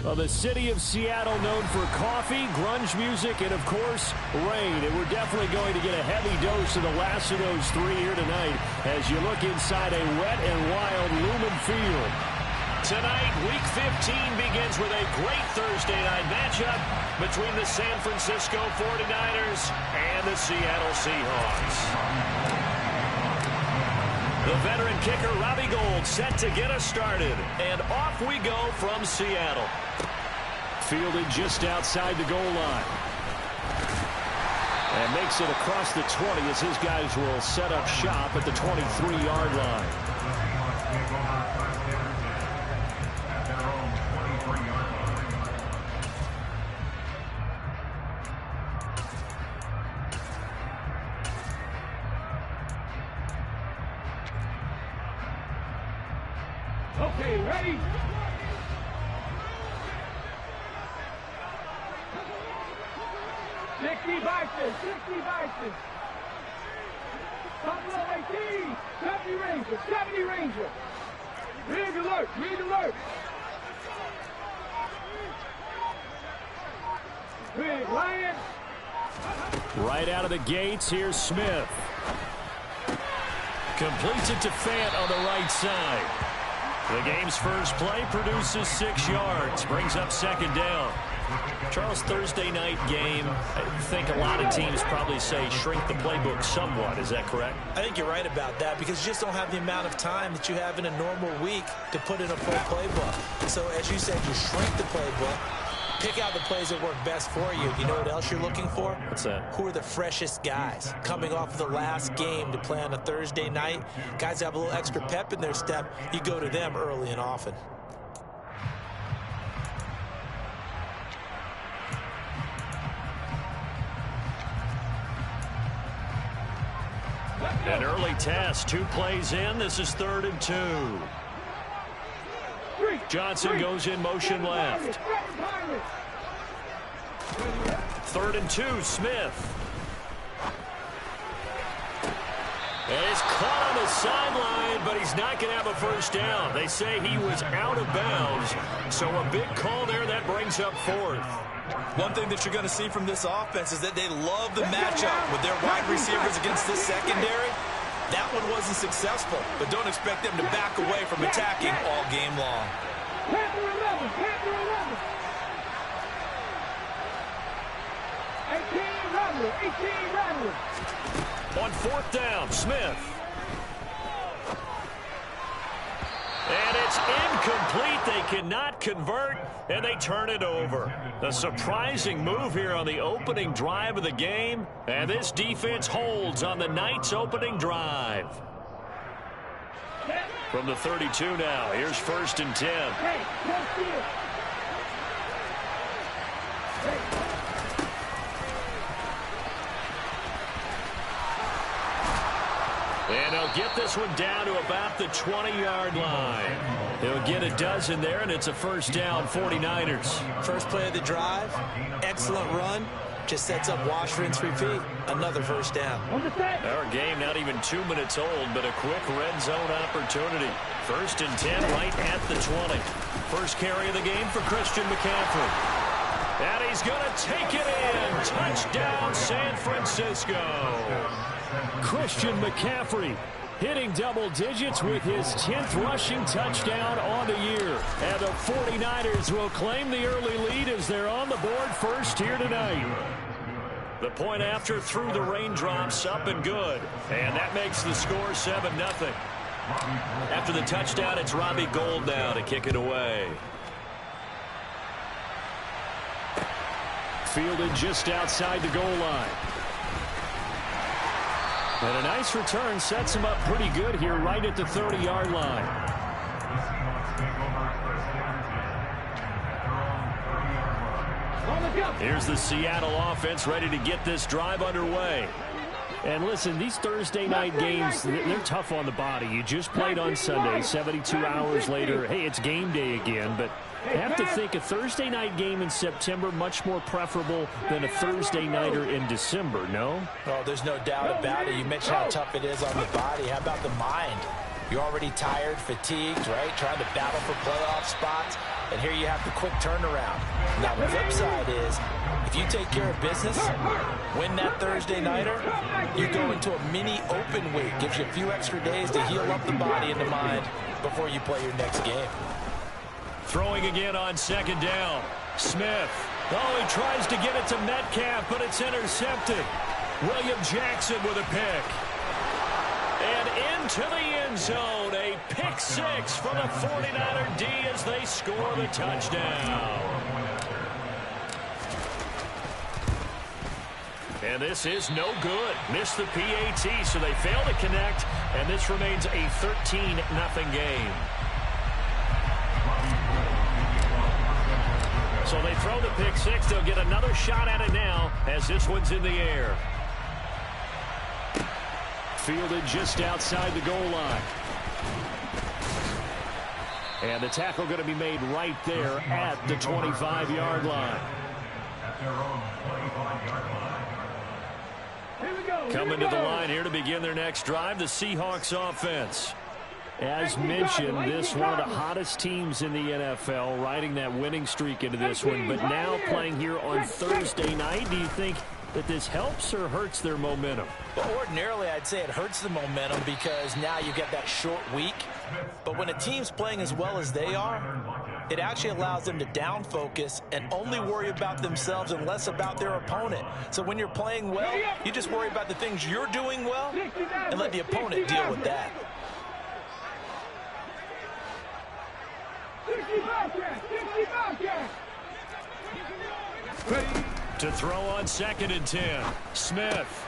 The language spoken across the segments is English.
Well, the city of Seattle known for coffee, grunge music, and, of course, rain. And we're definitely going to get a heavy dose of the last of those three here tonight as you look inside a wet and wild Lumen Field. Tonight, Week 15 begins with a great Thursday night matchup between the San Francisco 49ers and the Seattle Seahawks. The veteran kicker, Robbie Gould, set to get us started. And off we go from Seattle. Fielded just outside the goal line. And makes it across the 20 as his guys will set up shop at the 23-yard line. Okay, ready? Sixty Bison. Buffalo 18, 70 Ranger. Rig alert. Rig Lion. Right out of the gates, here's Smith. Completes it to Fant on the right side. The game's first play produces 6 yards, brings up second down. Charles, Thursday night game, I think a lot of teams probably say shrink the playbook somewhat. Is that correct? I think you're right about that because you just don't have the amount of time that you have in a normal week to put in a full playbook. So as you said, you shrink the playbook, pick out the plays that work best for you. You know what else you're looking for? What's that? Who are the freshest guys coming off of the last game to play on a Thursday night? Guys have a little extra pep in their step. You go to them early and often. An early test, 2 plays in. This is 3rd and 2. Johnson goes in motion left. 3rd and 2, Smith. And he's caught on the sideline, but he's not going to have a first down. They say he was out of bounds, so a big call there that brings up 4th. One thing that you're going to see from this offense is that they love the matchup with their wide receivers against this secondary. That one wasn't successful, but don't expect them to back away from attacking all game long. Panther 11. 18 Rattler. On 4th down, Smith. And it's incomplete. They cannot convert, and they turn it over. A surprising move here on the opening drive of the game, and this defense holds on the night's opening drive. From the 32 now, here's 1st and 10. And he'll get this one down to about the 20-yard line. He'll get a dozen there, and it's a first down, 49ers. First play of the drive, excellent run. Just sets up wash, rinse, repeat. Another first down. Our game not even 2 minutes old, but a quick red zone opportunity. 1st and 10 right at the 20. First carry of the game for Christian McCaffrey. And he's going to take it in. Touchdown, San Francisco. Christian McCaffrey hitting double digits with his 10th rushing touchdown on the year. And the 49ers will claim the early lead as they're on the board first here tonight. The point after through the raindrops, up and good. And that makes the score 7-0. After the touchdown, it's Robbie Gould now to kick it away. Fielded just outside the goal line. And a nice return sets him up pretty good here right at the 30-yard line. Here's the Seattle offense ready to get this drive underway. And listen, these Thursday night games, they're tough on the body. You just played on Sunday, 72 hours later. Hey, it's game day again, but I have to think a Thursday night game in September much more preferable than a Thursday nighter in December, no? Oh, there's no doubt about it. You mentioned how tough it is on the body. How about the mind? You're already tired, fatigued, right? Trying to battle for playoff spots. And here you have the quick turnaround. Now, the flip side is, if you take care of business, win that Thursday nighter, you go into a mini open week. Gives you a few extra days to heal up the body and the mind before you play your next game. Throwing again on second down. Smith. Oh, he tries to get it to Metcalf, but it's intercepted. William Jackson with a pick. And into the end zone, a pick six for the 49er D as they score the touchdown. And this is no good. Missed the PAT, so they fail to connect, and this remains a 13-0 game. So they throw the pick six. They'll get another shot at it now as this one's in the air. Fielded just outside the goal line. And the tackle going to be made right there at the 25-yard line. Coming to the line here to begin their next drive, the Seahawks offense. As mentioned, this one of the hottest teams in the NFL, riding that winning streak into this one, but now playing here on Thursday night. Do you think that this helps or hurts their momentum? Well, ordinarily, I'd say it hurts the momentum because now you get that short week. But when a team's playing as well as they are, it actually allows them to down focus and only worry about themselves and less about their opponent. So when you're playing well, you just worry about the things you're doing well and let the opponent deal with that. To throw on 2nd and 10. Smith.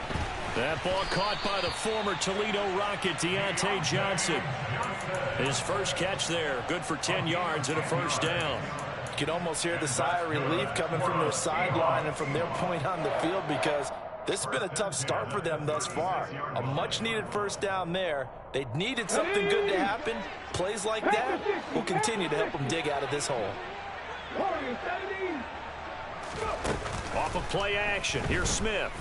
That ball caught by the former Toledo Rocket, Deontay Johnson. His first catch there, good for 10 yards and a first down. You can almost hear the sigh of relief coming from their sideline and from their point on the field because this has been a tough start for them thus far. A much-needed first down there. They needed something good to happen. Plays like that will continue to help them dig out of this hole. Off of play action, here's Smith.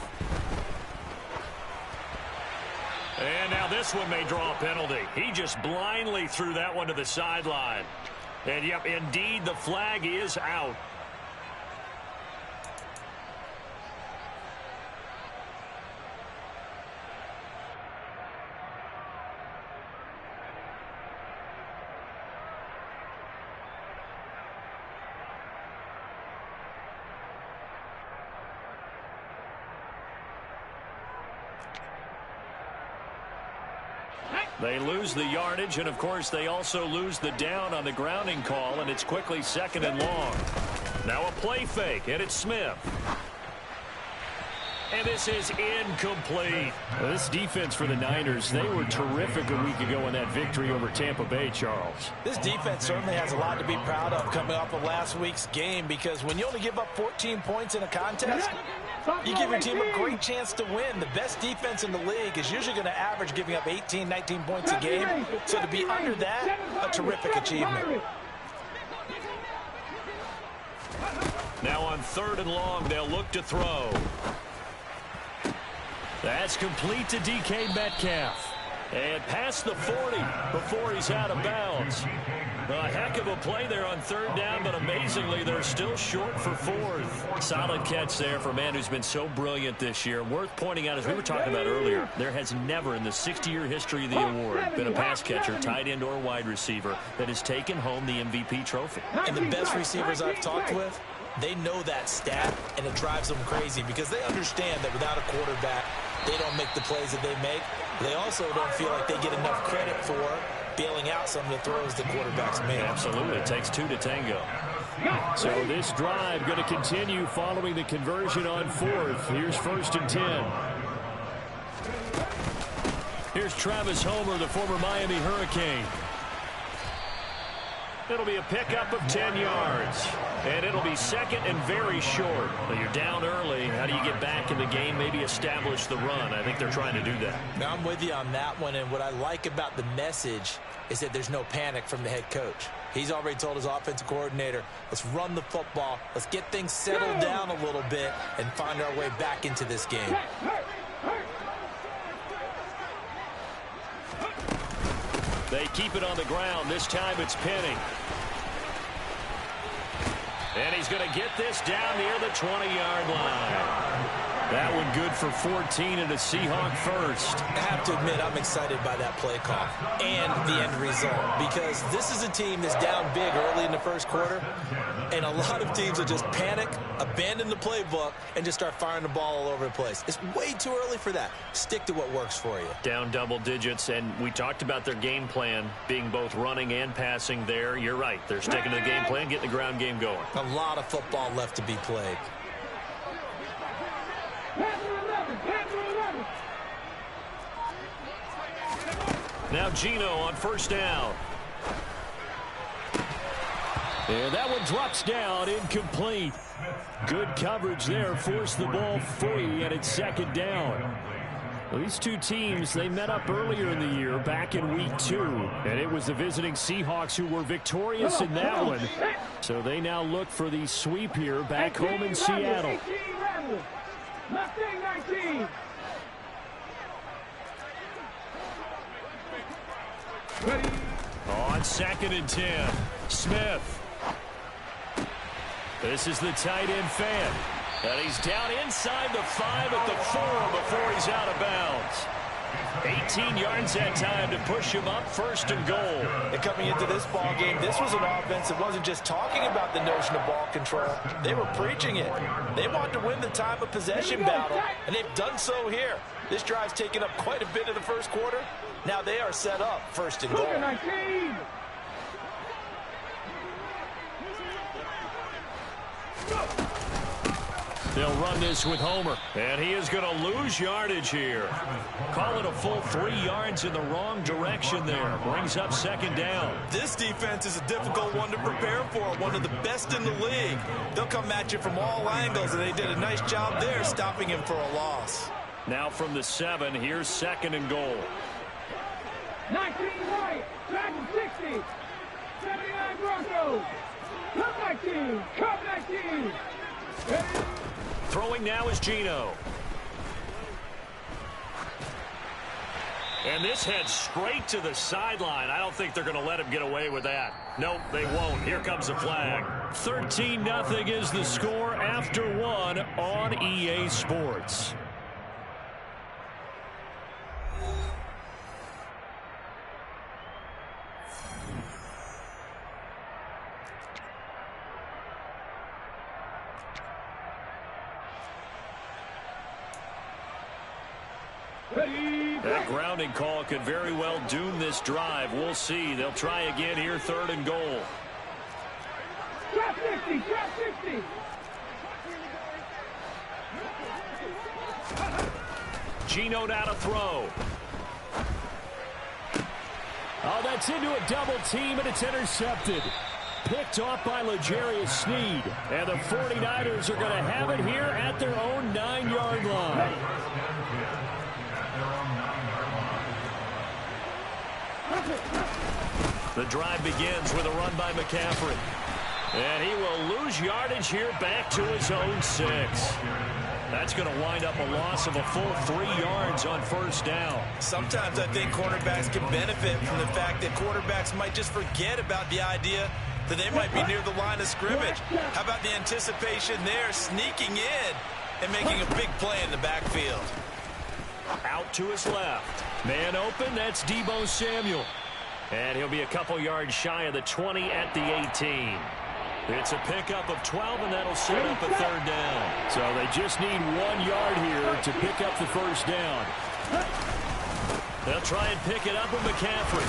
And now this one may draw a penalty. He just blindly threw that one to the sideline. And, yep, indeed, the flag is out. They lose the yardage, and, of course, they also lose the down on the grounding call, and it's quickly 2nd and long. Now a play fake, and it's Smith. And this is incomplete. Well, this defense for the Niners, they were terrific a week ago in that victory over Tampa Bay, Charles. This defense certainly has a lot to be proud of coming off of last week's game because when you only give up 14 points in a contest, you give your team a great chance to win. The best defense in the league is usually going to average giving up 18, 19 points a game. So to be under that, a terrific achievement. Now on 3rd and long, they'll look to throw. That's complete to DK Metcalf. And past the 40 before he's out of bounds. A heck of a play there on 3rd down, but amazingly, they're still short for 4th. Solid catch there for a man who's been so brilliant this year. Worth pointing out, as we were talking about earlier, there has never in the 60-year history of the award been a pass catcher, tight end, or wide receiver that has taken home the MVP trophy. And the best receivers I've talked with, they know that stat, and it drives them crazy because they understand that without a quarterback, they don't make the plays that they make. They also don't feel like they get enough credit for bailing out some of the throws the quarterbacks make. Absolutely. It takes 2 to tango. So this drive going to continue following the conversion on 4th. Here's 1st and 10. Here's Travis Homer, the former Miami Hurricane. It'll be a pickup of 10 yards. And it'll be 2nd and very short. But you're down early. How do you get back in the game, maybe establish the run? I think they're trying to do that. Now, I'm with you on that one. And what I like about the message is that there's no panic from the head coach. He's already told his offensive coordinator, let's run the football. Let's get things settled down a little bit and find our way back into this game. They keep it on the ground. This time it's Penny. And he's going to get this down near the 20-yard line. That one good for 14 and a Seahawk first. I have to admit, I'm excited by that play call and the end result, because this is a team that's down big early in the first quarter, and a lot of teams will just panic, abandon the playbook, and just start firing the ball all over the place. It's way too early for that. Stick to what works for you. Down double digits, and we talked about their game plan being both running and passing there. You're right. They're sticking to the game plan, getting the ground game going. A lot of football left to be played. Now Gino on first down. And that one drops down, incomplete. Good coverage there, forced the ball free, and it's second down. Well, these two teams, they met up earlier in the year, back in week 2. And it was the visiting Seahawks who were victorious in that one. So they now look for the sweep here back home in Seattle. Mustang 19. Ready. On 2nd and 10, Smith. This is the tight end fan. And he's down inside the 5 at the 4 before he's out of bounds. 18 yards that time to push him up, 1st and goal. And coming into this ball game, this was an offense that wasn't just talking about the notion of ball control. They were preaching it. They want to win the time of possession battle, and they've done so here. This drive's taken up quite a bit of the first quarter. Now they are set up, 1st and goal. 19. They'll run this with Homer, and he is going to lose yardage here. Call it a full 3 yards in the wrong direction there. Brings up 2nd down. This defense is a difficult one to prepare for, one of the best in the league. They'll come at you from all angles, and they did a nice job there stopping him for a loss. Now from the 7, here's 2nd and goal. 19 right, back to 60. 79 Broncos. Cup 19, Cup 19. Ready. Throwing now is Gino. And this heads straight to the sideline. I don't think they're going to let him get away with that. Nope, they won't. Here comes the flag. 13-0 is the score after 1 on EA Sports. That grounding call could very well doom this drive. We'll see. They'll try again here, 3rd and goal. Trap 60, trap 60. Gino now to throw. Oh, that's into a double team, and it's intercepted. Picked off by L'Jarius Sneed. And the 49ers are going to have it here at their own 9-yard line. The drive begins with a run by McCaffrey. And he will lose yardage here back to his own 6. That's going to wind up a loss of a full 3 yards on 1st down. Sometimes I think cornerbacks can benefit from the fact that quarterbacks might just forget about the idea that they might be near the line of scrimmage. How about the anticipation there, sneaking in and making a big play in the backfield? Out to his left. Man open, that's Deebo Samuel. And he'll be a couple yards shy of the 20 at the 18. It's a pickup of 12, and that'll set up a 3rd down. So they just need 1 yard here to pick up the 1st down. They'll try and pick it up with McCaffrey.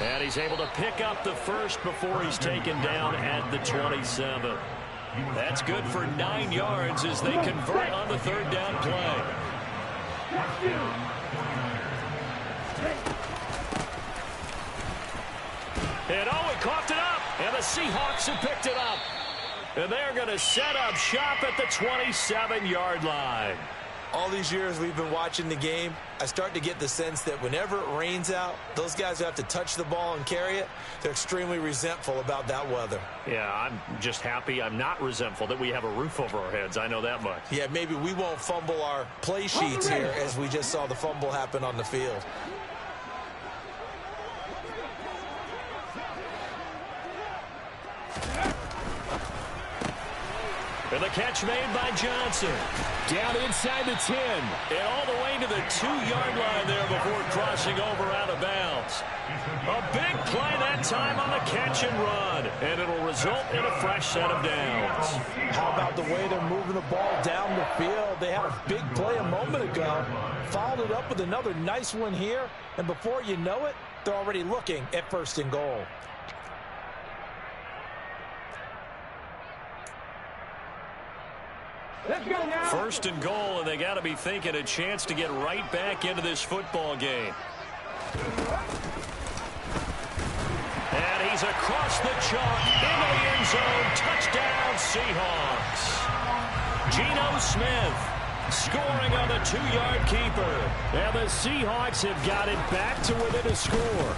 And he's able to pick up the 1st before he's taken down at the 27. That's good for 9 yards as they convert on the 3rd down play. And oh, he coughed it up. And the Seahawks have picked it up. And they're going to set up shop at the 27-yard line. All these years we've been watching the game, I start to get the sense that whenever it rains out, those guys who have to touch the ball and carry it, they're extremely resentful about that weather. Yeah, I'm just happy I'm not resentful that we have a roof over our heads. I know that much. Yeah, maybe we won't fumble our play sheets here as we just saw the fumble happen on the field. And the catch made by Johnson. Down inside the 10. And all the way to the 2-yard line there before crossing over out of bounds. A big play that time on the catch and run. And it'll result in a fresh set of downs. How about the way they're moving the ball down the field? They had a big play a moment ago. Followed it up with another nice one here. And before you know it, they're already looking at 1st and goal. Let's go now. 1st and goal, and they got to be thinking a chance to get right back into this football game. And he's across the chalk into the end zone. Touchdown, Seahawks. Geno Smith scoring on the 2-yard keeper. And the Seahawks have got it back to within a score.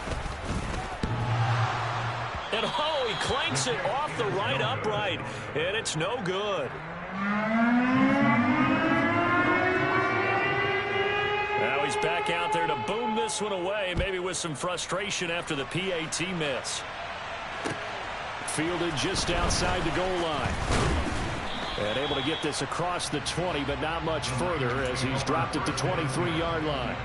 And oh, he clanks it off the right upright, and it's no good. Now he's back out there to boom this one away, maybe with some frustration after the PAT miss. Fielded just outside the goal line. And able to get this across the 20, but not much further as he's dropped at the 23-yard line.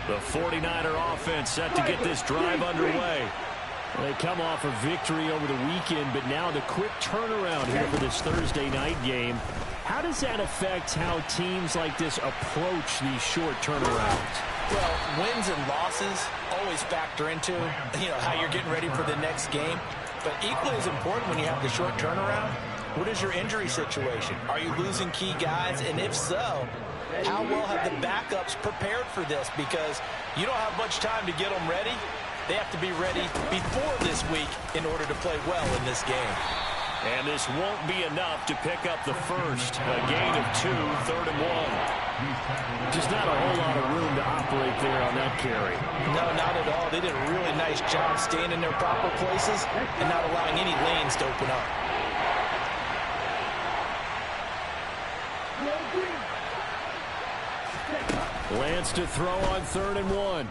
The 49er offense set to get this drive underway. They come off a victory over the weekend, but now the quick turnaround here for this Thursday night game. How does that affect how teams like this approach these short turnarounds? Well, wins and losses always factor into, how you're getting ready for the next game. But equally as important when you have the short turnaround, what is your injury situation? Are you losing key guys? And if so, how well have the backups prepared for this? Because you don't have much time to get them ready. They have to be ready before this week in order to play well in this game. And this won't be enough to pick up the first. A gain of 2, 3rd and 1. Just not a whole lot of room to operate there on that carry. No, not at all. They did a really nice job staying in their proper places and not allowing any lanes to open up. Lance to throw on 3rd and 1.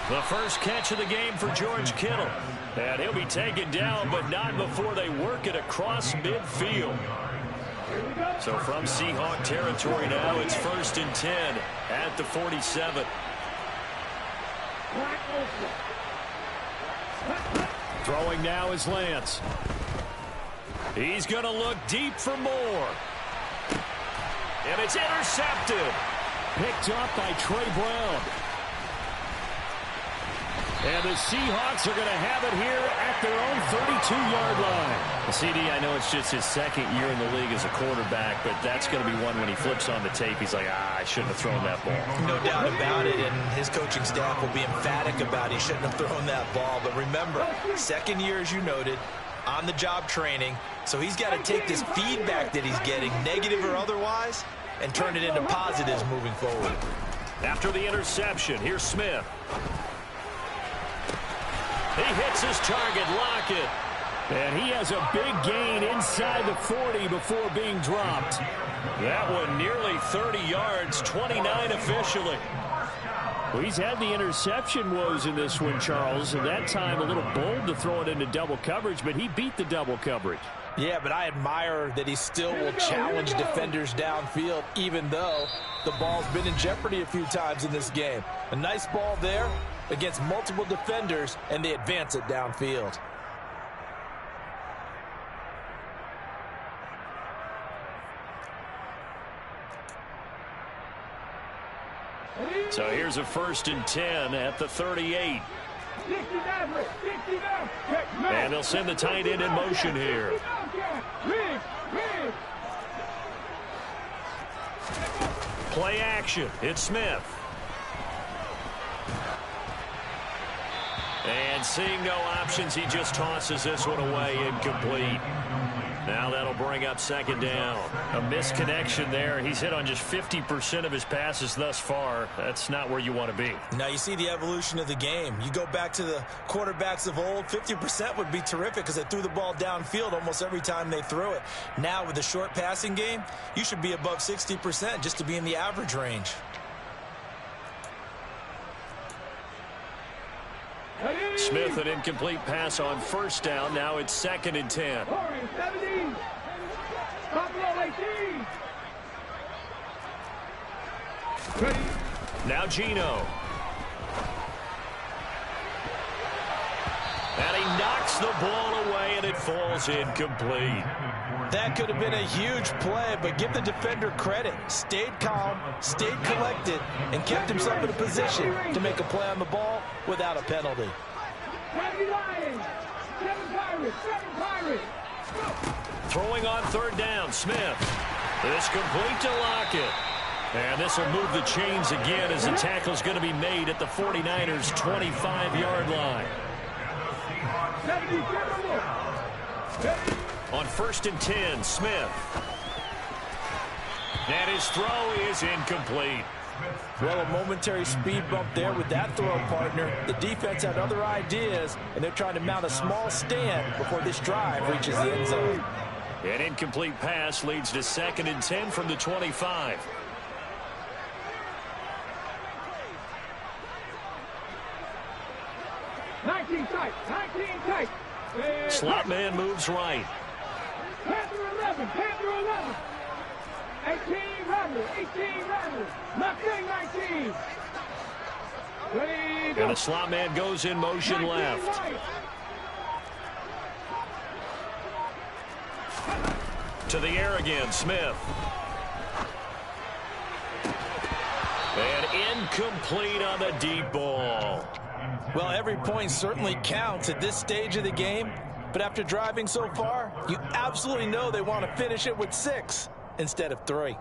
The first catch of the game for George Kittle. And he'll be taken down, but not before they work it across midfield. So from Seahawk territory now, it's 1st and 10 at the 47. Throwing now is Lance. He's going to look deep for more. And it's intercepted. Picked up by Trey Brown. And the Seahawks are going to have it here at their own 32-yard line. CD, I know it's just his 2nd year in the league as a quarterback, but that's going to be one when he flips on the tape. He's like, I shouldn't have thrown that ball. No doubt about it, and his coaching staff will be emphatic about he shouldn't have thrown that ball. But remember, 2nd year, as you noted, on-the-job training. So he's got to take this feedback that he's getting, negative or otherwise, and turn it into positives moving forward. After the interception, here's Smith. He hits his target, Lockett. And he has a big gain inside the 40 before being dropped. That one nearly 30 yards, 29 officially. Well, he's had the interception woes in this one, Charles, and that time a little bold to throw it into double coverage, but he beat the double coverage. Yeah, but I admire that he still will challenge defenders downfield, even though the ball's been in jeopardy a few times in this game. A nice ball there against multiple defenders, and they advance it downfield. So here's a 1st and 10 at the 38. And they'll send the tight end in motion here. Play action. It's Smith. And seeing no options, he just tosses this one away, incomplete. Now that'll bring up second down. A misconnection there. He's hit on just 50% of his passes thus far. That's not where you want to be. Now you see the evolution of the game. You go back to the quarterbacks of old, 50% would be terrific because they threw the ball downfield almost every time they threw it. Now with the short passing game, you should be above 60% just to be in the average range. Smith, an incomplete pass on first down. Now it's 2nd and 10. Now Gino. And he knocks the ball away, and it falls incomplete. That could have been a huge play, but give the defender credit. Stayed calm, stayed collected, and kept himself in a position to make a play on the ball without a penalty. 7 Lions, 7 Pirates, 7 Pirates. Throwing on third down, Smith. This complete to Lockett. And this will move the chains again as the tackle's going to be made at the 49ers' 25-yard line. On 1st and 10, Smith. And his throw is incomplete. Well, a momentary speed bump there with that throw, partner. The defense had other ideas, and they're trying to mount a small stand before this drive reaches the end zone. An incomplete pass leads to 2nd and 10 from the 25. Slot man moves right. Panther 11, Panther 11. 18 Rattler, 18 Rattler. Mustang 19. And the slot man goes in motion left. To the air again, Smith. And incomplete on the deep ball. Well, every point certainly counts at this stage of the game, but after driving so far, you absolutely know they want to finish it with 6 instead of 3.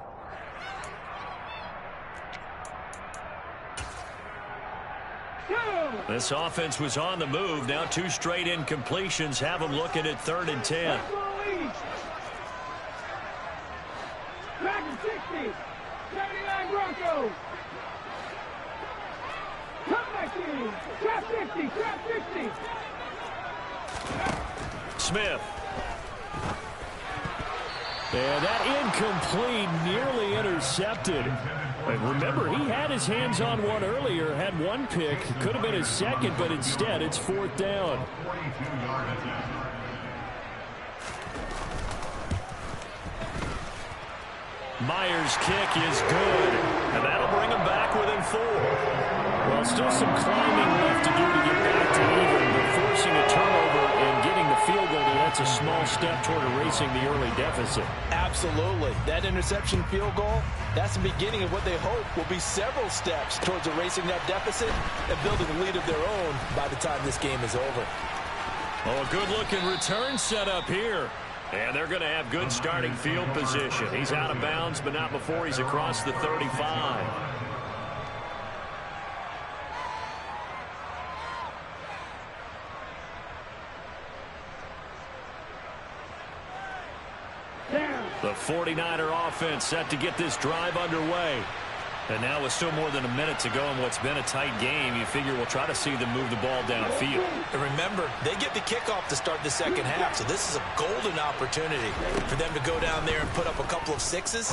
This offense was on the move. Now 2 straight incompletions have them looking at 3rd and 10. Dragon 60, 79 Broncos. Come back in. Trap 50, trap 50. Smith. And that incomplete, nearly intercepted. And remember, he had his hands on one earlier, had one pick. Could have been his second, but instead it's 4th down. Myers' kick is good, and that'll bring him back within 4. Well, still some climbing left to do to get back to even, but forcing a turnover and getting the field goal, that's a small step toward erasing the early deficit. Absolutely. That interception field goal, that's the beginning of what they hope will be several steps towards erasing that deficit and building a lead of their own by the time this game is over. Oh, a good-looking return set up here. And they're going to have good starting field position. He's out of bounds, but not before he's across the 35. The 49er offense set to get this drive underway. And now with still more than a minute to go in what's been a tight game, you figure we'll try to see them move the ball downfield. And remember, they get the kickoff to start the second half, so this is a golden opportunity for them to go down there and put up a couple of 6s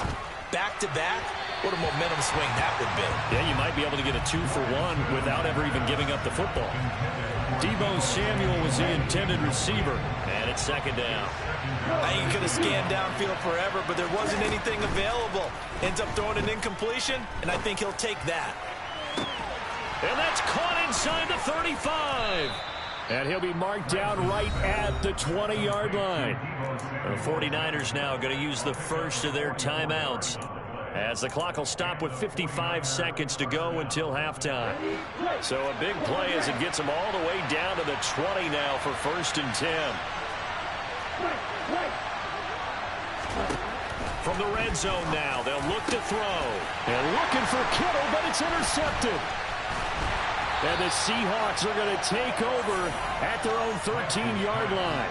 back-to-back. What a momentum swing that would be. Yeah, you might be able to get a 2-for-1 without ever even giving up the football. Deebo Samuel was the intended receiver, and it's 2nd down. I ain't going to scan downfield forever, but there wasn't anything available. Ends up throwing an incompletion, and I think he'll take that. And that's caught inside the 35. And he'll be marked down right at the 20-yard line. The 49ers now going to use the first of their timeouts, as the clock will stop with 55 seconds to go until halftime. So a big play as it gets them all the way down to the 20 now for 1st and 10. From the red zone now, they'll look to throw. And looking for Kittle, but it's intercepted. And the Seahawks are going to take over at their own 13-yard line.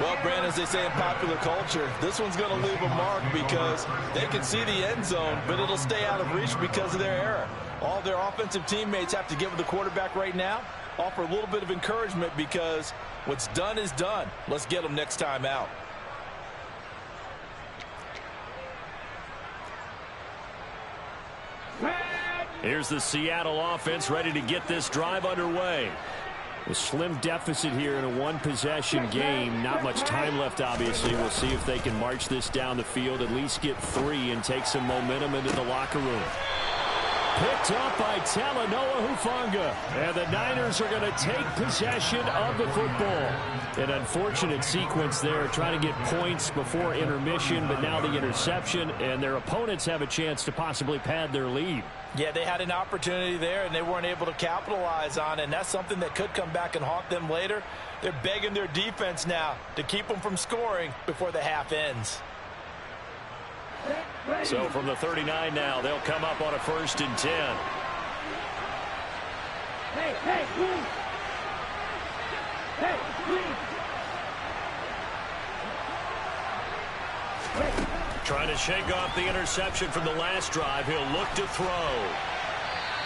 Well, Brandon, as they say in popular culture, this one's going to leave a mark because they can see the end zone, but it'll stay out of reach because of their error. All their offensive teammates have to give the quarterback right now, offer a little bit of encouragement because what's done is done. Let's get them next time out. Here's the Seattle offense ready to get this drive underway. A slim deficit here in a one-possession game. Not much time left, obviously. We'll see if they can march this down the field, at least get 3 and take some momentum into the locker room. Picked up by Talanoa Hufanga. And the Niners are going to take possession of the football. An unfortunate sequence there, trying to get points before intermission, but now the interception, and their opponents have a chance to possibly pad their lead. Yeah, they had an opportunity there, and they weren't able to capitalize on it, and that's something that could come back and haunt them later. They're begging their defense now to keep them from scoring before the half ends. So from the 39 now, they'll come up on a 1st and 10. Hey, please. Hey, please. Trying to shake off the interception from the last drive. He'll look to throw.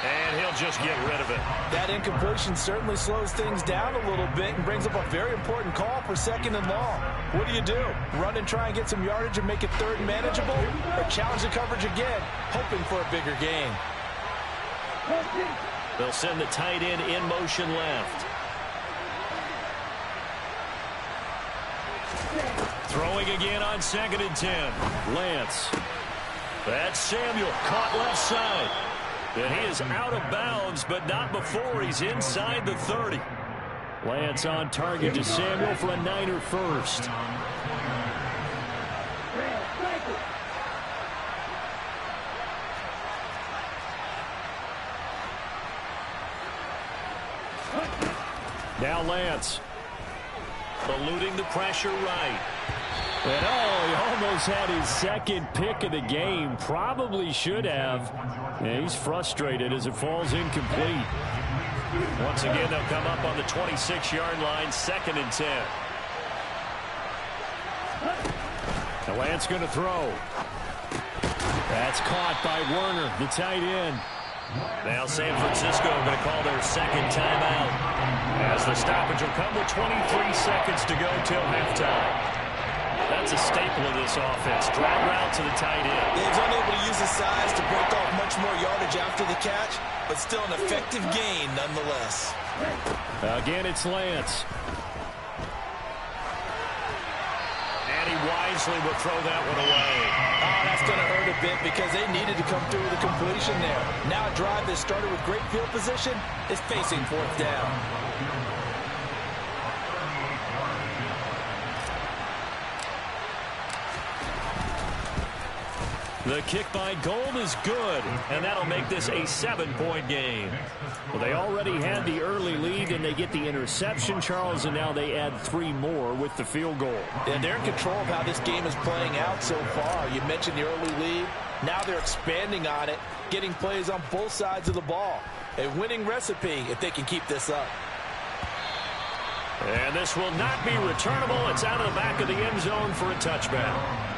And he'll just get rid of it. That incompletion certainly slows things down a little bit and brings up a very important call for 2nd and long. What do? Run and try and get some yardage and make it 3rd and manageable? Or challenge the coverage again, hoping for a bigger gain? They'll send the tight end in motion left. Throwing again on 2nd and 10. Lance. That's Samuel, caught left side. And he is out of bounds, but not before he's inside the 30. Lance on target to Samuel for a Niner first. Now Lance. Eluding the pressure right. And he almost had his 2nd pick of the game. Probably should have. And he's frustrated as it falls incomplete. Once again, they'll come up on the 26-yard line, 2nd and 10. Now Lance going to throw. That's caught by Werner, the tight end. Now San Francisco going to call their 2nd timeout, as the stoppage will come with 23 seconds to go till halftime. That's a staple of this offense. Drag route to the tight end. He's unable to use his size to break off much more yardage after the catch, but still an effective gain nonetheless. Again, it's Lance. And he wisely will throw that one away. Oh, that's going to hurt a bit because they needed to come through with a completion there. Now a drive that started with great field position is facing 4th down. The kick by Gold is good, and that'll make this a 7-point game. Well, they already had the early lead, and they get the interception, Charles, and now they add 3 more with the field goal. And they're in control of how this game is playing out so far. You mentioned the early lead. Now they're expanding on it, getting plays on both sides of the ball. A winning recipe if they can keep this up. And this will not be returnable. It's out of the back of the end zone for a touchback.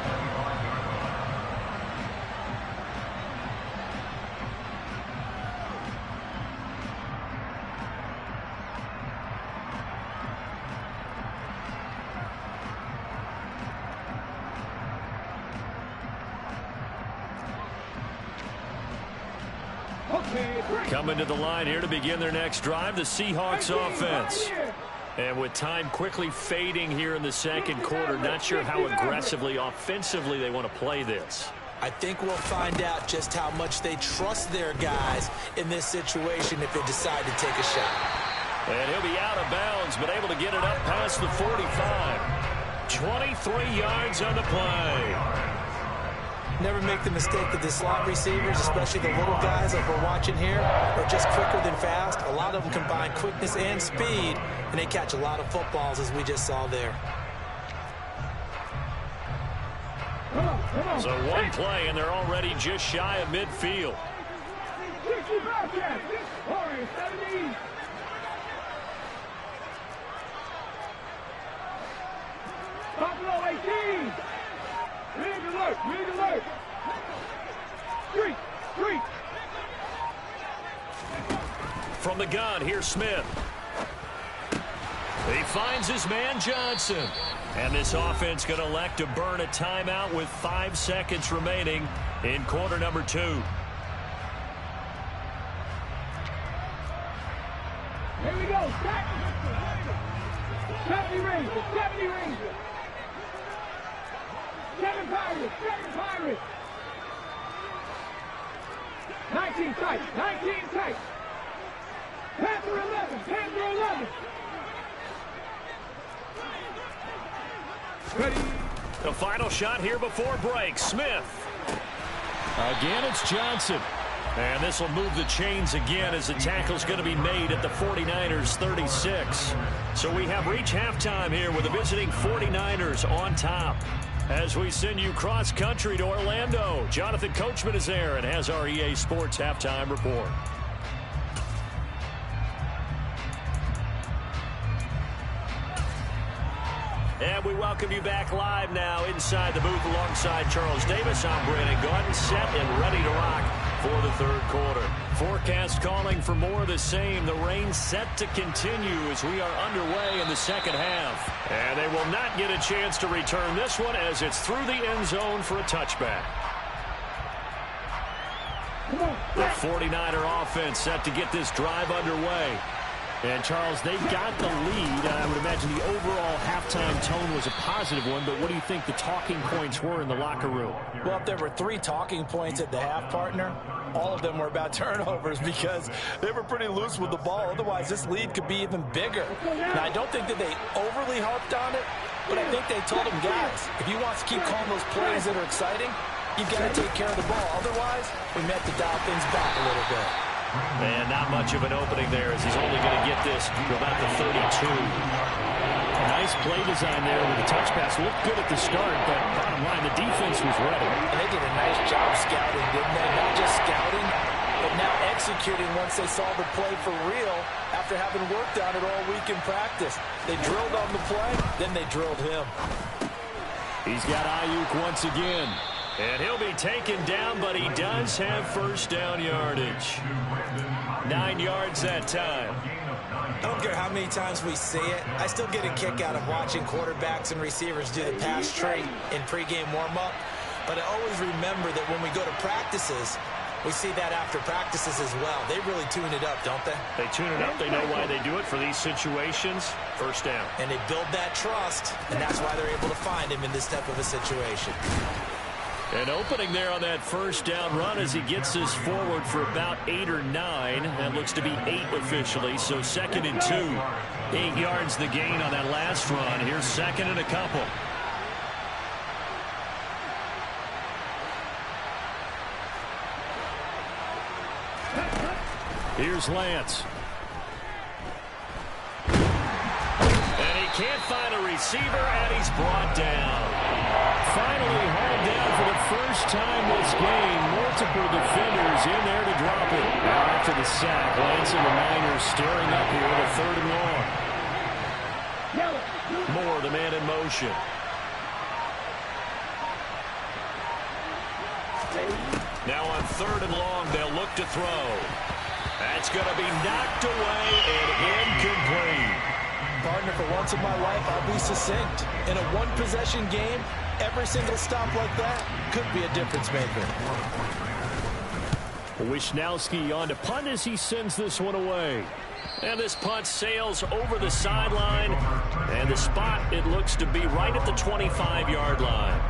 Coming to the line here to begin their next drive, the Seahawks offense. And with time quickly fading here in the 2nd quarter, not sure how aggressively, offensively they want to play this. I think we'll find out just how much they trust their guys in this situation if they decide to take a shot. And he'll be out of bounds, but able to get it up past the 45. 23 yards on the play. Never make the mistake that the slot receivers, especially the little guys like we're watching here, are just quicker than fast. A lot of them combine quickness and speed, and they catch a lot of footballs, as we just saw there. So one play, and they're already just shy of midfield. 60 Bobcats, 17. Read alert. Street. From the gun, here's Smith. He finds his man Johnson. And this offense going to elect to burn a timeout with 5 seconds remaining in quarter number 2. Here we go. 70 Rangers. 70 Rangers. 7 Pirates. 7 Pirates. 19 tight. 19 tight. Panther 11. Panther 11. Ready. The final shot here before break. Smith. Again, it's Johnson. And this will move the chains again as the tackle's going to be made at the 49ers 36. So we have reached halftime here with the visiting 49ers on top. As we send you cross-country to Orlando, Jonathan Coachman is there and has our EA Sports halftime report. And we welcome you back live now inside the booth alongside Charles Davis. I'm Brandon Gordon, set and ready to rock for the third quarter. Forecast calling for more of the same. The rain set to continue as we are underway in the second half. And they will not get a chance to return this one as it's through the end zone for a touchback. The 49er offense set to get this drive underway. And, Charles, they've got the lead. I would imagine the overall halftime tone was a positive one, but what do you think the talking points were in the locker room? Well, if there were 3 talking points at the half, partner, all of them were about turnovers because they were pretty loose with the ball. Otherwise, this lead could be even bigger. Now, I don't think that they overly harped on it, but I think they told them, guys, if you want to keep calling those plays that are exciting, you've got to take care of the ball. Otherwise, we meant to dial things back a little bit. And not much of an opening there as he's only going to get this to about the 32. Nice play design there with the touch pass. Looked good at the start, but bottom line, the defense was ready. And they did a nice job scouting, didn't they? Not just scouting, but now executing once they saw the play for real after having worked on it all week in practice. They drilled on the play, then they drilled him. He's got Ayuk once again. And he'll be taken down, but he does have first down yardage. 9 yards that time. I don't care how many times we see it. I still get a kick out of watching quarterbacks and receivers do the pass tree in pregame warm-up. But I always remember that when we go to practices, we see that after practices as well. They really tune it up, don't they? They tune it up. They know why they do it for these situations. First down. And they build that trust, and that's why they're able to find him in this type of a situation. An opening there on that first down run as he gets this forward for about 8 or 9. That looks to be 8 officially, so 2nd and 2. 8 yards the gain on that last run. Here's 2nd and a couple. Here's Lance. And he can't find a receiver, and he's brought down. Finally hauled down for the first time this game. Multiple defenders in there to drop it. Now after the sack, Lance and the Niners staring up here at a 3rd and long. Moore, the man in motion. Now on 3rd and long, they'll look to throw. That's going to be knocked away and incomplete. Partner, for once in my life, I'll be succinct. In a one-possession game, every single stop like that could be a difference maker. Wisnowski on to punt as he sends this one away. And this punt sails over the sideline. And the spot, it looks to be right at the 25-yard line.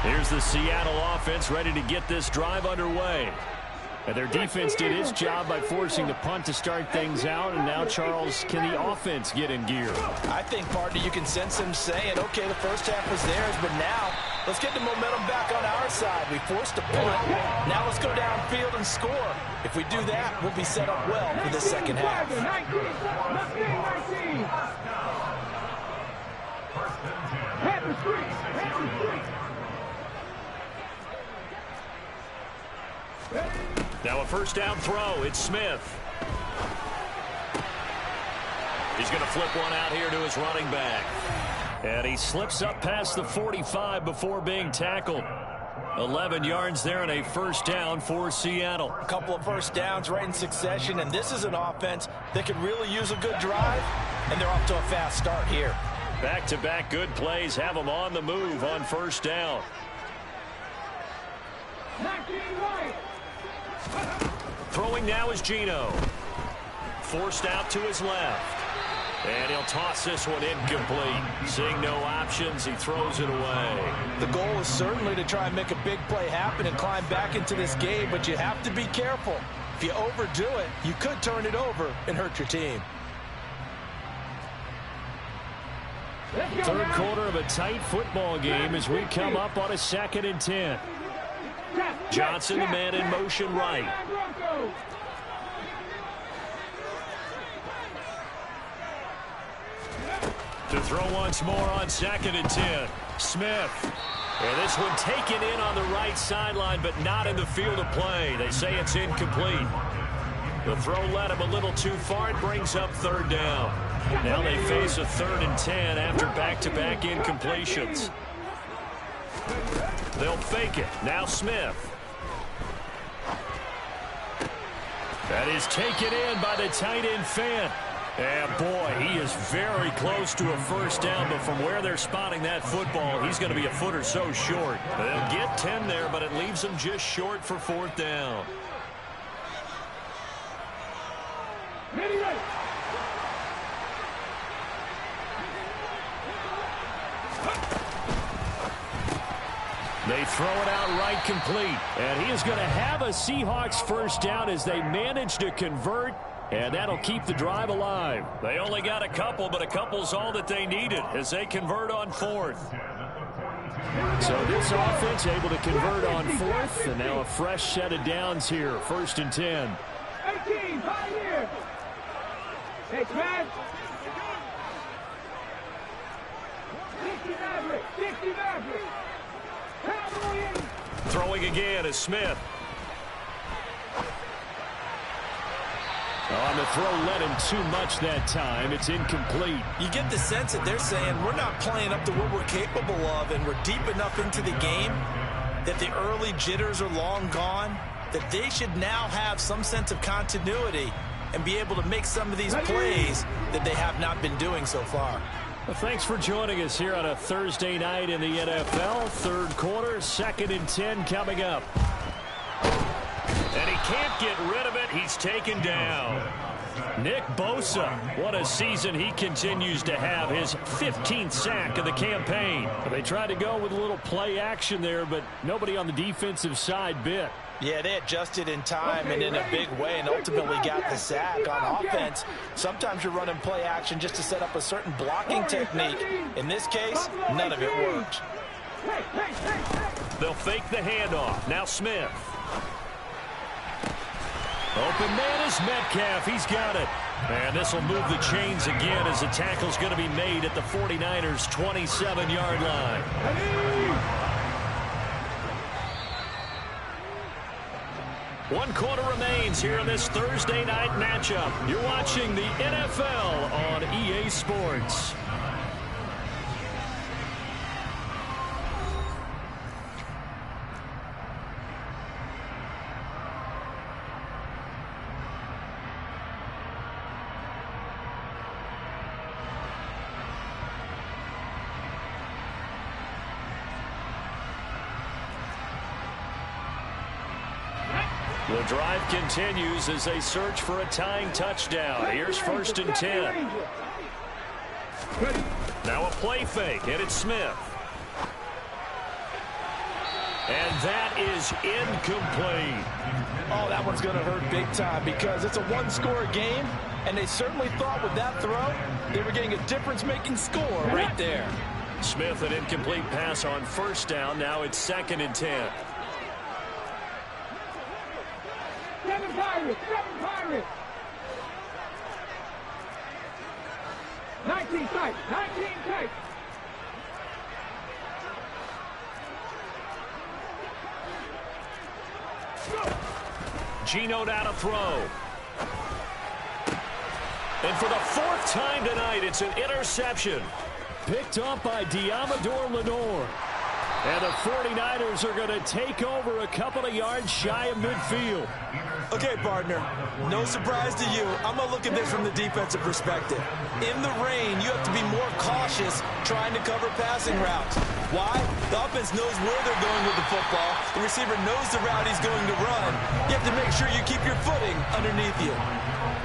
Here's the Seattle offense ready to get this drive underway. And their defense did its job by forcing the punt to start things out. And now, Charles, can the offense get in gear? I think, partner, you can sense him saying, okay, the first half was theirs, but now let's get the momentum back on our side. We forced a punt. Now let's go downfield and score. If we do that, we'll be set up well for the second half. Now a first down throw. It's Smith. He's going to flip one out here to his running back. And he slips up past the 45 before being tackled. 11 yards there and a first down for Seattle. A couple of first downs right in succession, and this is an offense that could really use a good drive, and they're off to a fast start here. Back-to-back good plays have them on the move on first down. Throwing now is Geno. Forced out to his left. And he'll toss this one incomplete. Seeing no options, he throws it away. The goal is certainly to try and make a big play happen and climb back into this game, but you have to be careful. If you overdo it, you could turn it over and hurt your team. Third quarter of a tight football game as we come up on a 2nd and 10. Johnson, the man in motion right. To throw once more on 2nd and 10. Smith. And this one taken in on the right sideline, but not in the field of play. They say it's incomplete. The throw led him a little too far. It brings up 3rd down. Now they face a 3rd and 10 after back-to-back incompletions. They'll fake it. Now Smith. That is taken in by the tight end Fant. And boy, he is very close to a first down, but from where they're spotting that football, he's going to be a foot or so short. They'll get 10 there, but it leaves them just short for 4th down. They throw it out right complete. And he is going to have a Seahawks first down as they manage to convert. And that'll keep the drive alive. They only got a couple, but a couple's all that they needed as they convert on 4th. So this offense able to convert on 4th, and now a fresh set of downs here. 1st and 10. 18, Pioneer. Hey, Chad. 60 Maverick. 60 Maverick. Throwing again is Smith. On the throw led him too much that time. It's incomplete. You get the sense that they're saying we're not playing up to what we're capable of, and we're deep enough into the game that the early jitters are long gone, that they should now have some sense of continuity and be able to make some of these plays that they have not been doing so far. Well, thanks for joining us here on a Thursday night in the NFL. 3rd quarter, 2nd and 10 coming up. And he can't get rid of it. He's taken down. Nick Bosa, what a season he continues to have. His 15th sack of the campaign. They tried to go with a little play action there, but nobody on the defensive side bit. Yeah, they adjusted in time and in a big way and ultimately got the sack. On offense, sometimes you're running play action just to set up a certain blocking technique. In this case, none of it worked. They'll fake the handoff. Now Smith. Open man is Metcalf. He's got it. And this will move the chains again as the tackle's going to be made at the 49ers' 27-yard line. One quarter remains here in this Thursday night matchup. You're watching the NFL on EA Sports. The drive continues as they search for a tying touchdown. Here's 1st and 10. Now a play fake, and it's Smith. And that is incomplete. Oh, that one's going to hurt big time because it's a one-score game, and they certainly thought with that throw they were getting a difference-making score right there. Smith, an incomplete pass on 1st down. Now it's 2nd and 10. 7 Pirates, 7 Pirates. 19 tight, 19 tight. Geno now to throw. And for the fourth time tonight, it's an interception. Picked up by Diamador Lenore. And the 49ers are going to take over a couple of yards shy of midfield. Okay, partner, no surprise to you. I'm going to look at this from the defensive perspective. In the rain, you have to be more cautious trying to cover passing routes. Why? The offense knows where they're going with the football. The receiver knows the route he's going to run. You have to make sure you keep your footing underneath you.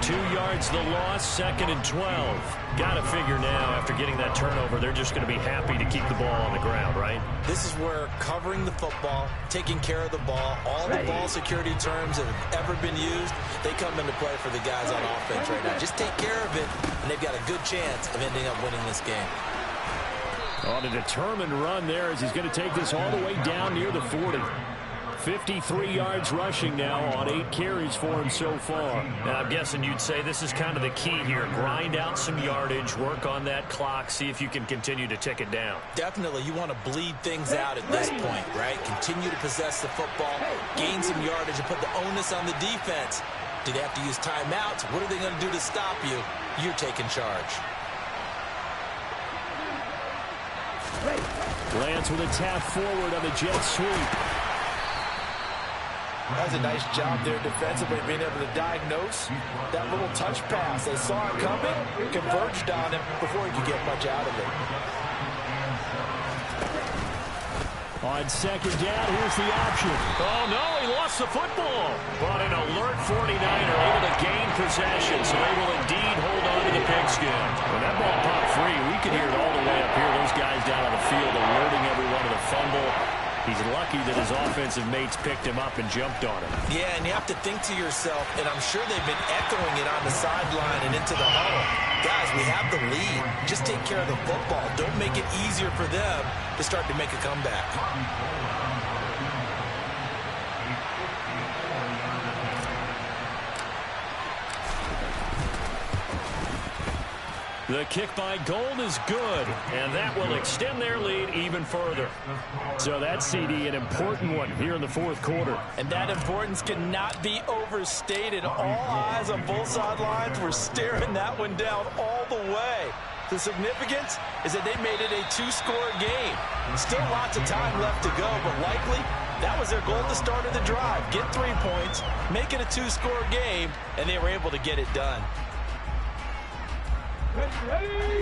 2 yards the loss, 2nd and 12. Got to figure now, after getting that turnover, they're just going to be happy to keep the ball on the ground, right? This is where covering the football, taking care of the ball, all the ball security terms that have ever been used, they come into play for the guys on offense right now. Just take care of it, and they've got a good chance of ending up winning this game. On a determined run there as he's going to take this all the way down near the 40. 53 yards rushing now on 8 carries for him so far. Now, I'm guessing you'd say this is kind of the key here. Grind out some yardage, work on that clock, see if you can continue to tick it down. Definitely, you want to bleed things out at this point, right? Continue to possess the football, gain some yardage, and put the onus on the defense. Do they have to use timeouts? What are they going to do to stop you? You're taking charge. Lance with a tap forward on the jet sweep. That was a nice job there defensively, being able to diagnose that little touch pass. They saw it coming, converged on him before he could get much out of it. On 2nd down, here's the option. Oh, no, he lost the football. But an alert 49er able to gain possession, so they will indeed hold on to the pigskin. When that ball popped free, we could hear it all the way up here. Those guys down on the field alerting everyone to the fumble. He's lucky that his offensive mates picked him up and jumped on him. Yeah, and you have to think to yourself, and I'm sure they've been echoing it on the sideline and into the huddle. Guys, we have the lead. Just take care of the football. Don't make it easier for them to start to make a comeback. The kick by Gold is good, and that will extend their lead even further. So that CD, an important one here in the 4th quarter. And that importance cannot be overstated. All eyes on both sidelines were staring that one down all the way. The significance is that they made it a 2-score game. Still lots of time left to go, but likely that was their goal to start of the drive. Get 3 points, make it a 2-score game, and they were able to get it done.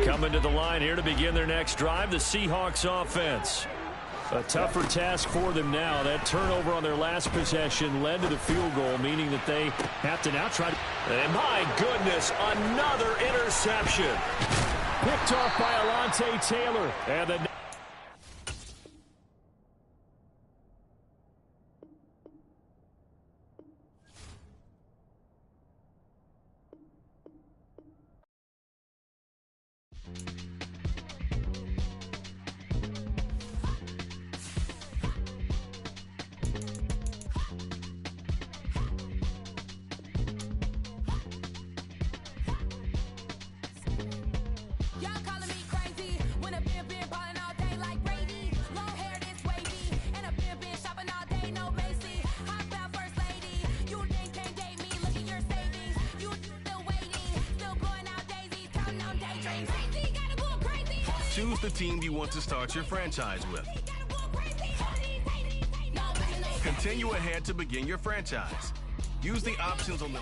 Coming to the line here to begin their next drive, the Seahawks offense. A tougher task for them now. That turnover on their last possession led to the field goal, meaning that they have to now try to... And my goodness, another interception. Picked off by Alontae Taylor. And the... Choose the team you want to start your franchise with. Continue ahead to begin your franchise. Use the options on the...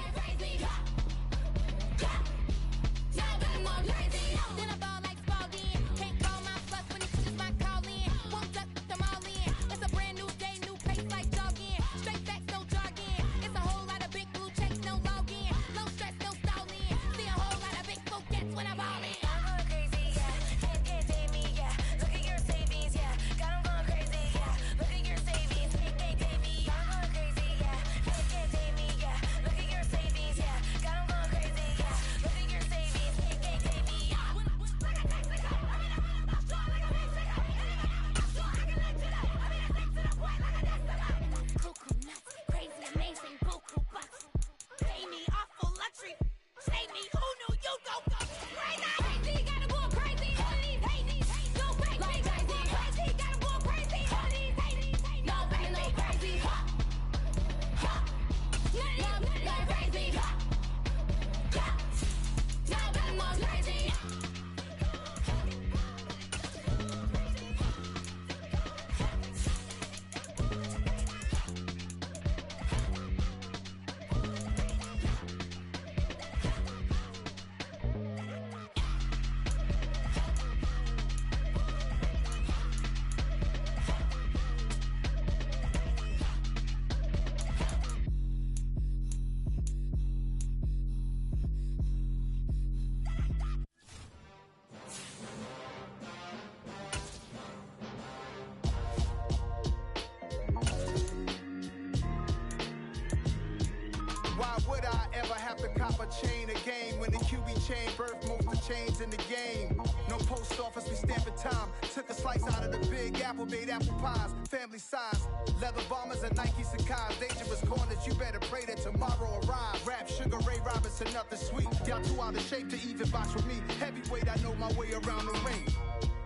chain of game. When the QB chain birth most of chains in the game. No post office, we stamping time. Took a slice out of the big apple, made apple pies. Family size, leather bombers and Nike Sacai's. Dangerous corners, you better pray that tomorrow arrives. Rap, Sugar Ray Robinson, nothing sweet. Y'all too out of shape to even box with me. Heavyweight, I know my way around the ring.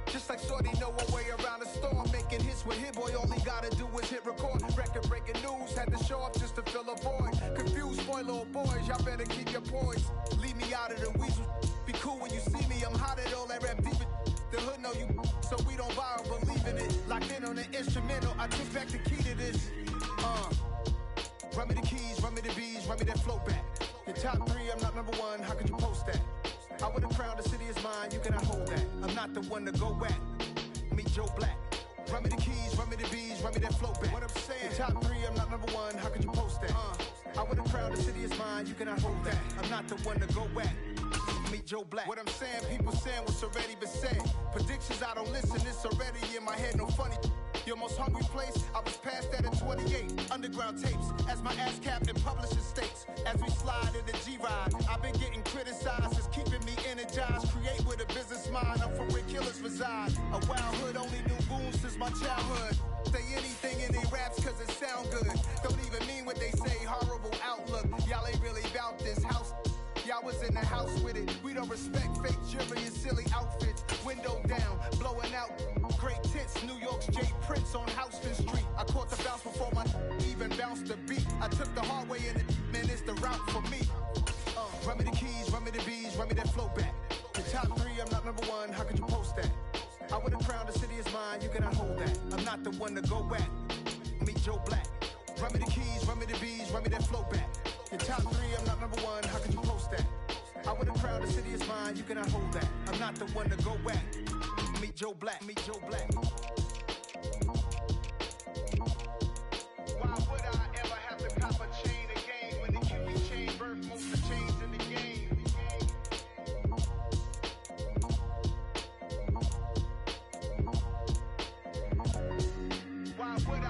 Just like Shorty know a way around the storm. Making hits with Hit Boy, all he gotta do is hit record. Record breaking news, had to show up just to fill a void. Confused boy, little boys, y'all better keep your poise. Leave me out of the weasel. Be cool when you see me, I'm hot at all that rap deep. The hood know you, so we don't borrow, believe in it. Locked in on the instrumental, I took back the key to this. Run me the keys, run me the bees, run me that flow back. Your top 3, I'm not number 1, how could you post that? I would have crowned the city is mine, you cannot hold that. I'm not the one to go at. Meet Joe Black. Run me the keys, run me the bees, run me that flow back. What I'm saying, your top 3, I'm not number 1, how could you post that? I would have crowned the city is mine, you cannot hold that. I'm not the one to go at. Meet Joe Black. What I'm saying, people saying what's already been said. Predictions, I don't listen, it's already in my head, no funny. Your most hungry place, I was past that at 28. Underground tapes, as my ass cap in publishing states. As we slide in the G-Ride, I've been getting criticized, it's keeping me energized. Create with a business mind, I'm from where killers reside. A wild hood, only knew goons since my childhood. Say anything in they raps cause it sound good. Don't even mean what they say, horrible outlook. Y'all ain't really about this house. Y'all was in the house with it. We don't respect fake jewelry and silly outfits. Window down, blowing out. Great tits, New York's J. Prince on Houston Street. I caught the bounce before my even bounced the beat. I took the hard way and man, it's the route for me. Run me the keys, run me the bees, run me that flow back. Your top 3, I'm not number 1, how could you post that? I would have crowned the city is mine, you cannot hold that. I'm not the one to go at. Meet Joe Black. Run me the keys, run me the bees, run me that flow back. Your top 3, I'm not number 1, how could you post that? I would have crowned the city is mine, you cannot hold that. I'm not the one to go at. Meet Joe Black, meet Joe Black. Why would I ever have to cop a chain again when the QB chain birth most of the chains in the game? Why would I?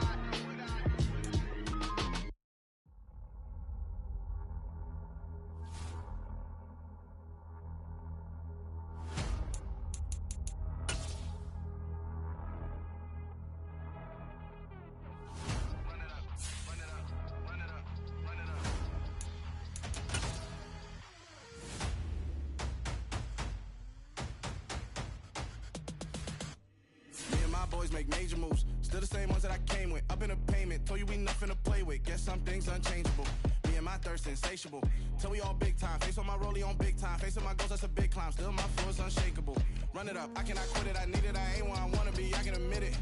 Make major moves, still the same ones that I came with. Up in a payment, told you we nothing to play with. Guess some things unchangeable. Me and my thirst insatiable. Till we all big time. Face on my rollie on big time. Facing my goals, that's a big climb. Still my flow is unshakable. Run it up, I cannot quit it. I need it, I ain't where I wanna be. I can admit it.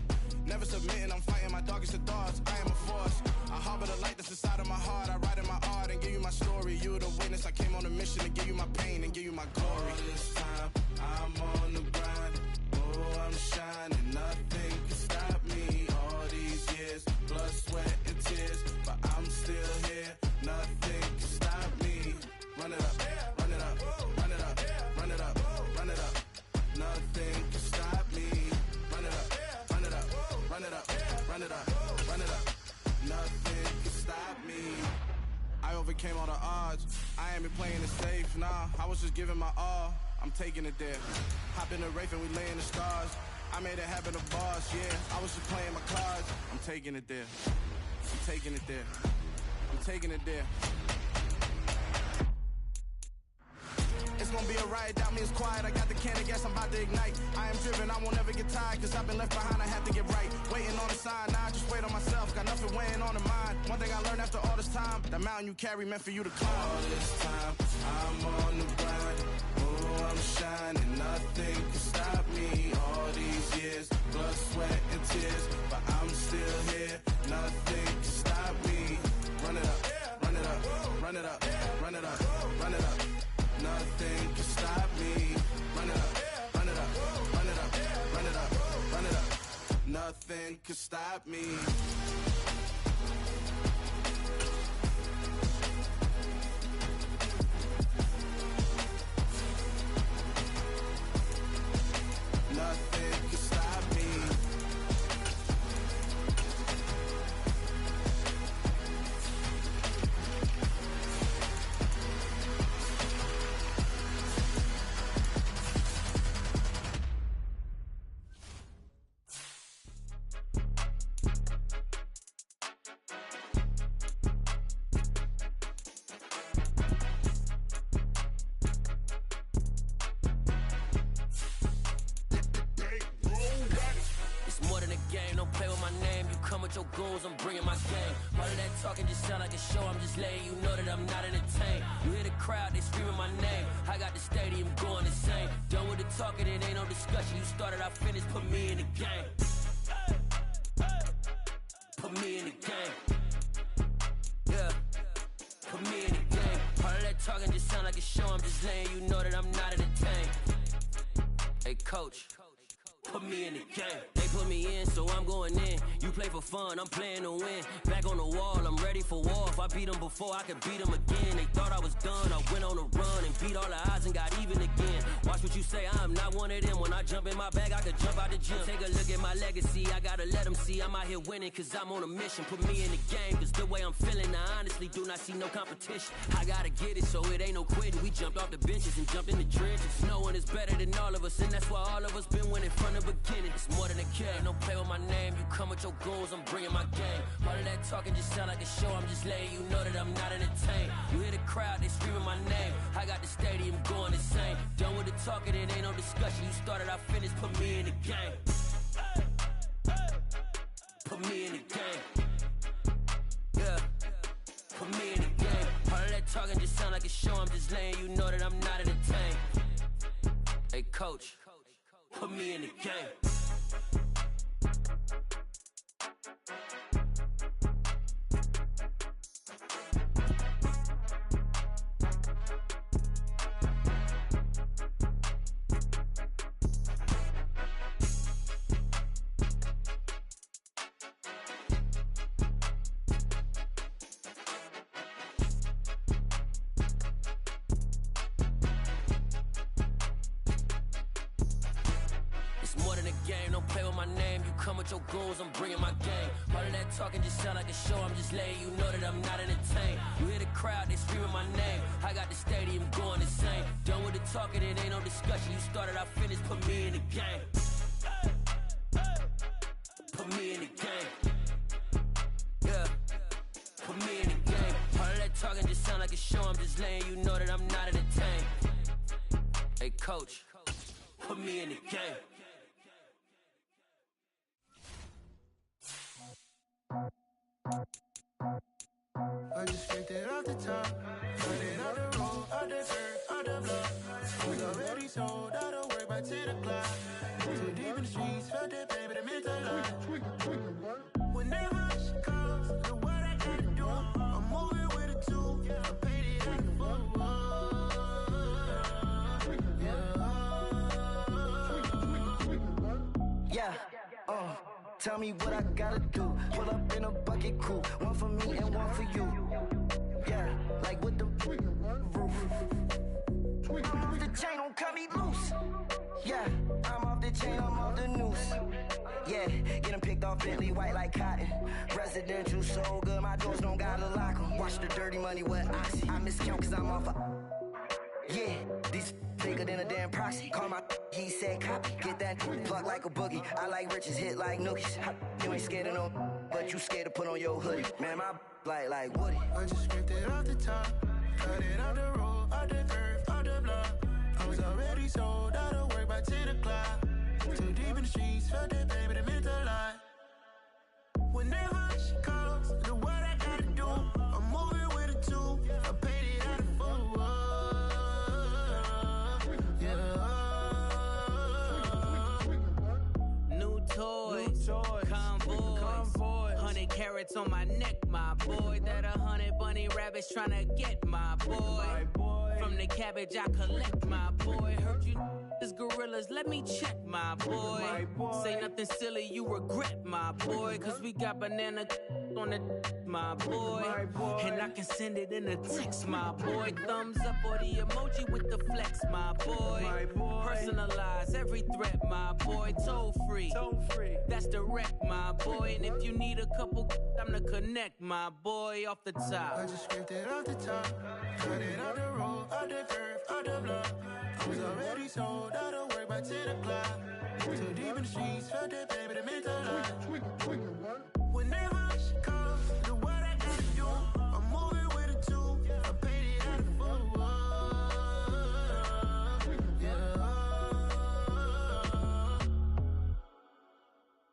Never submitting, I'm fighting my darkest of thoughts. I am a force. I harbor the light that's inside of my heart. I write in my art and give you my story. You the witness. I came on a mission to give you my pain and give you my glory. All this time, I'm on the grind. Oh, I'm shining. Nothing can stop me. All these years, blood, sweat, and tears. But I'm still here. Nothing can stop me. Run it up, run it up, run it up, run it up, run it up. Nothing can stop me. Run it up, run it up, run it up, run it up, run it up. Nothing can stop me. I overcame all the odds. I ain't been playing it safe, nah. I was just giving my all. I'm taking it there. Hop in the Wraith and we lay in the stars. I made it happen to boss, yeah. I was just playing my cards. I'm taking it there. I'm taking it there. I'm taking it there. It's gonna be a riot, doubt me it's quiet. I got the can of gas, I'm about to ignite. I am driven, I won't ever get tired. Cause I've been left behind, I have to get right. Waiting on a sign, now I just wait on myself. Got nothing weighing on the mind. One thing I learned after all this time, that mountain you carry meant for you to climb. All this time, I'm on the grind. Oh, I'm shining, nothing can stop me. All these years, blood, sweat, and tears. But I'm still here, nothing can stop me. Run it up, run it up, run it up, run it up, run it up. Nothing can stop me. Run it up, run it up, run it up, run it up, run it up. Nothing can stop me. Nothing can stop me. don't play with my name. You come with your goons, I'm bringing my game. All of that talking just sound like a show, I'm just letting you know that I'm not entertained. You hear the crowd, they screaming my name. I got the stadium going insane. Done with the talking, it ain't no discussion. You started, I finished, put me in the game. Put me in the game. Yeah, put me in the game. All of that talking just sound like a show, I'm just letting you know that I'm not entertained. Hey, coach, put me in the game. They put me in, so I'm going in. You play for fun, I'm playing to win. Back on the wall, I'm ready for war. If I beat them before, I could beat them again. They thought I was done, I went on a run and beat all the odds and got even again. Watch what you say, I'm not one of them. When I jump in my bag, I could jump out the gym. Take a look at my legacy, I gotta let them see I'm out here winning, cause I'm on a mission. Put me in the game, cause the way I'm feeling, I honestly do not see no competition. I gotta get it, so it ain't no quitting. We jumped off the benches and jumped in the trenches. No one is better than all of us, and that's why all of us been winning from the beginning. It's more than a kid, don't play with my name. You come with your goons, I'm bringing my game. All of that talking just sound like a show, I'm just letting you know that I'm not entertained. You hear the crowd, they screaming my name. I got the stadium going insane. Done with the talking, it ain't no discussion. You started, I finished, put me in the game. Put me in the game. Yeah, put me in the game. All of that talking just sound like a show, I'm just letting you know that I'm not entertained. Hey, coach, put me in the game. Your goals, I'm bringing my game. All of that talking just sound like a show, I'm just letting you know that I'm not entertained. You hear the crowd, they screaming my name. I got the stadium going insane. Done with the talking, it ain't no discussion. You started, I finished, put me in the game. Put me in the game. Yeah, put me in the game. All of that talking just sound like a show, I'm just letting you know that I'm not entertained. Hey, coach, put me in the game. I just scraped it off the top, cut it out the road, out the dirt, out the block. Was already sold, out of work by 10 o'clock. Too deep in the streets, felt that baby, that meant a lot. Whenever she calls, the what I gotta do, I'm moving with a two, I paid it out the book. Tell me what I gotta do. Pull up in a bucket crew, one for me and one for you. Yeah, like with the roof. I'm off the chain, don't cut me loose. Yeah, I'm off the chain, I'm off the noose. Yeah, get them picked off Bentley, white like cotton. Residential so good, my doors don't gotta lock them. Watch the dirty money with oxy. I miscount cause I'm off yeah, these bigger than a damn proxy. Call my he said copy. Get that plug like a boogie. I like riches, hit like nookies. You ain't scared of no, but you scared to put on your hoodie. Man, my like Woody. I just scraped it off the top, cut it out the road, out the curve, out the block. I was already sold, out of work by 10 o'clock. Too deep in the streets, felt that baby, that meant a lot. Whenever she calls, the what I gotta do, I'm moving with a two. I paid it out of full. Convoy, 100 carats on my neck, my boy. That 100 bunny rabbits tryna get my boy. From the cabbage I collect, my boy. Heard you is gorillas, let me check, my boy. Say nothing silly, you regret, my boy. Cause we got banana on the my boy. And I can send it in a text, my boy. Thumbs up or the emoji with the flex, my boy. Personalize every threat, my boy. Toll free, that's direct, my boy. And if you need a couple, I'm the connect, my boy. Off the top, I just scraped it off the top, cut it out the road, out the curve, out the block. I was already sold, out of work by 10 o'clock. Too deep in the streets, felt that baby, that meant a